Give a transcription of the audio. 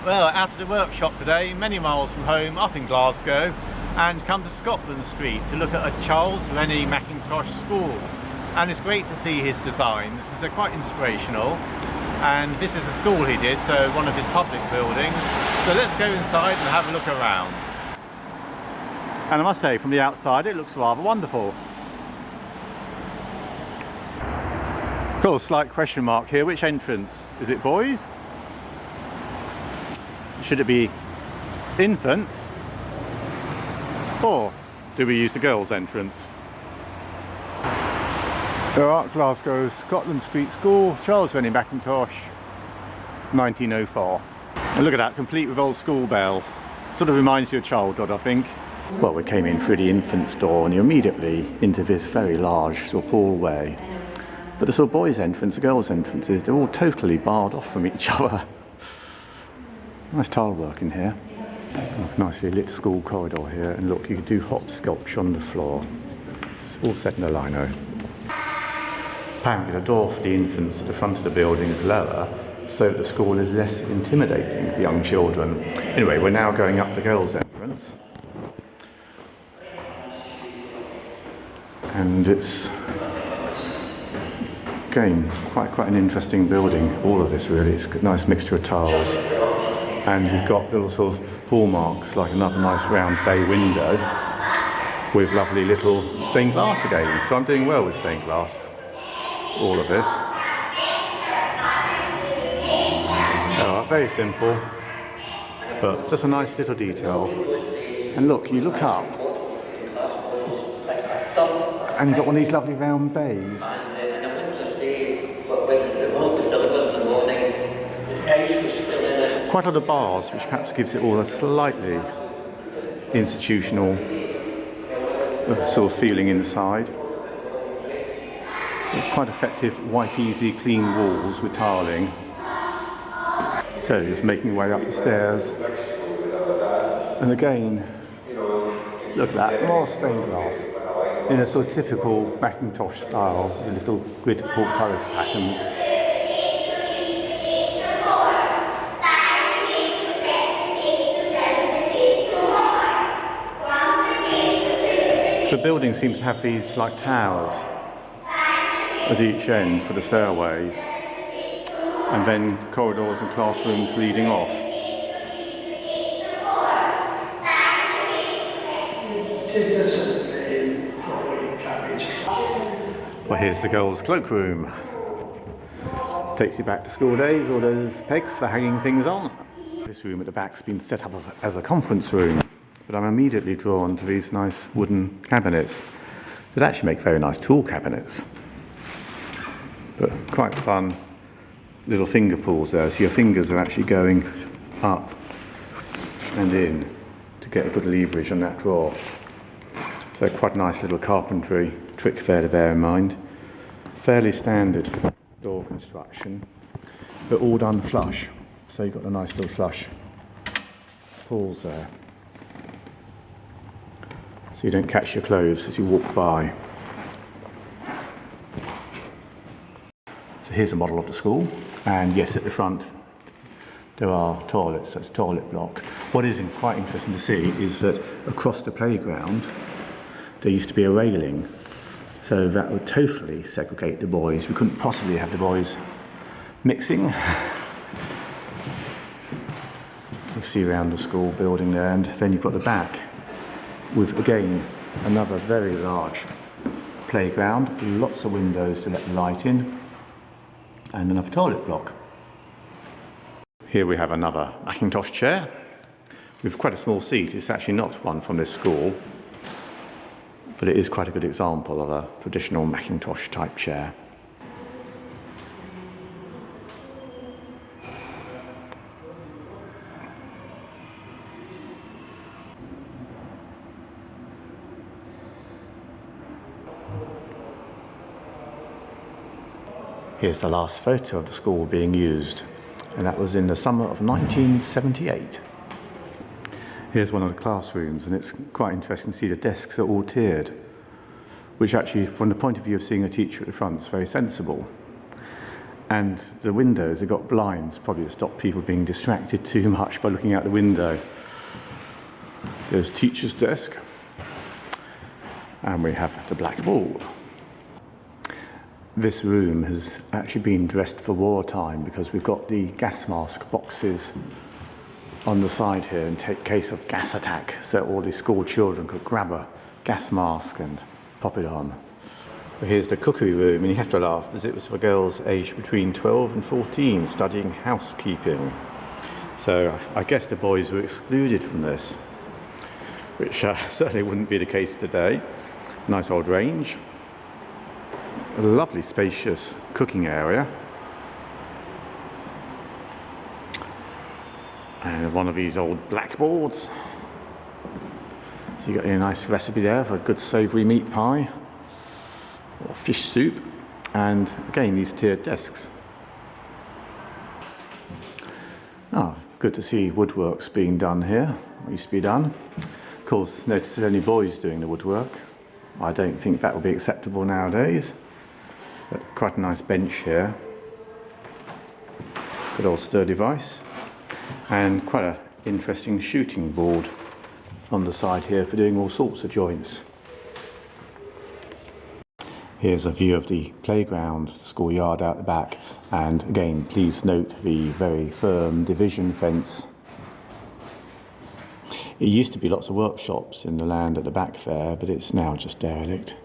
Well, out of the workshop today, many miles from home, up in Glasgow, and come to Scotland Street to look at a Charles Rennie Mackintosh school. And it's great to see his designs, because they're quite inspirational. And this is a school he did, so one of his public buildings. So let's go inside and have a look around. And I must say, from the outside, it looks rather wonderful. Of course, slight question mark here. Which entrance? Is it boys? Should it be infants? Or do we use the girls' entrance? There are Glasgow Scotland Street School, Charles Rennie Mackintosh, 1904. And look at that, complete with old school bell. Sort of reminds you of childhood, I think. Well, we came in through the infant's door and you're immediately into this very large sort of hallway. But the sort of boys' entrance, the girls' entrances, they're all totally barred off from each other. Nice tile work in here. Oh, nicely lit school corridor here, and look, you can do hopscotch on the floor. It's all set in a lino. Apparently the door for the infants at the front of the building is lower, so the school is less intimidating for young children. Anyway, we're now going up the girls' entrance. And it's, again, quite an interesting building, all of this really. It's a nice mixture of tiles. And you've got little sort of hallmarks, like another nice round bay window with lovely little stained glass again. So I'm doing well with stained glass, all of this. Very simple, but just a nice little detail. And look, you look up, and you've got one of these lovely round bays. Quite a lot of bars, which perhaps gives it all a slightly institutional sort of feeling inside. Quite effective, wipe easy, clean walls with tiling. So just making your way up the stairs. And again, look at that, more stained glass. In a sort of typical Mackintosh style, with little grid portcullis patterns. The building seems to have these like towers at each end for the stairways, and then corridors and classrooms leading off. Well, here's the girls' cloakroom. Takes you back to school days, all those pegs for hanging things on. This room at the back's been set up as a conference room. But I'm immediately drawn to these nice wooden cabinets that actually make very nice tool cabinets. But quite fun little finger pulls there, so your fingers are actually going up and in to get a good leverage on that drawer. So quite a nice little carpentry trick there to bear in mind. Fairly standard door construction, but all done flush. So you've got a nice little flush pulls there, so you don't catch your clothes as you walk by. So here's a model of the school, and yes, at the front there are toilets, so it's toilet block. What is quite interesting to see is that across the playground there used to be a railing, so that would totally segregate the boys. We couldn't possibly have the boys mixing. You see around the school building there, and then you've got the back with, again, another very large playground, lots of windows to let the light in, and another toilet block. Here we have another Mackintosh chair with quite a small seat. It's actually not one from this school, but it is quite a good example of a traditional Mackintosh type chair. Here's the last photo of the school being used, and that was in the summer of 1978. Here's one of the classrooms, and it's quite interesting to see the desks are all tiered, which actually, from the point of view of seeing a teacher at the front, is very sensible. And the windows have got blinds, probably to stop people being distracted too much by looking out the window. There's teacher's desk. And we have the blackboard. This room has actually been dressed for wartime because we've got the gas mask boxes on the side here in case of gas attack, so all the school children could grab a gas mask and pop it on. Well, here's the cookery room, and you have to laugh because it was for girls aged between 12 and 14 studying housekeeping. So I guess the boys were excluded from this, which certainly wouldn't be the case today. Nice old range. A lovely spacious cooking area. And one of these old blackboards. So you got a nice recipe there for a good savoury meat pie or fish soup. And again, these tiered desks. Oh, good to see woodworks being done here. What used to be done. Of course, notice there's only boys doing the woodwork. I don't think that would be acceptable nowadays. But quite a nice bench here. Good old stir device. And quite an interesting shooting board on the side here for doing all sorts of joints. Here's a view of the playground, schoolyard out the back, and again please note the very firm division fence. It used to be lots of workshops in the land at the back there, but it's now just derelict.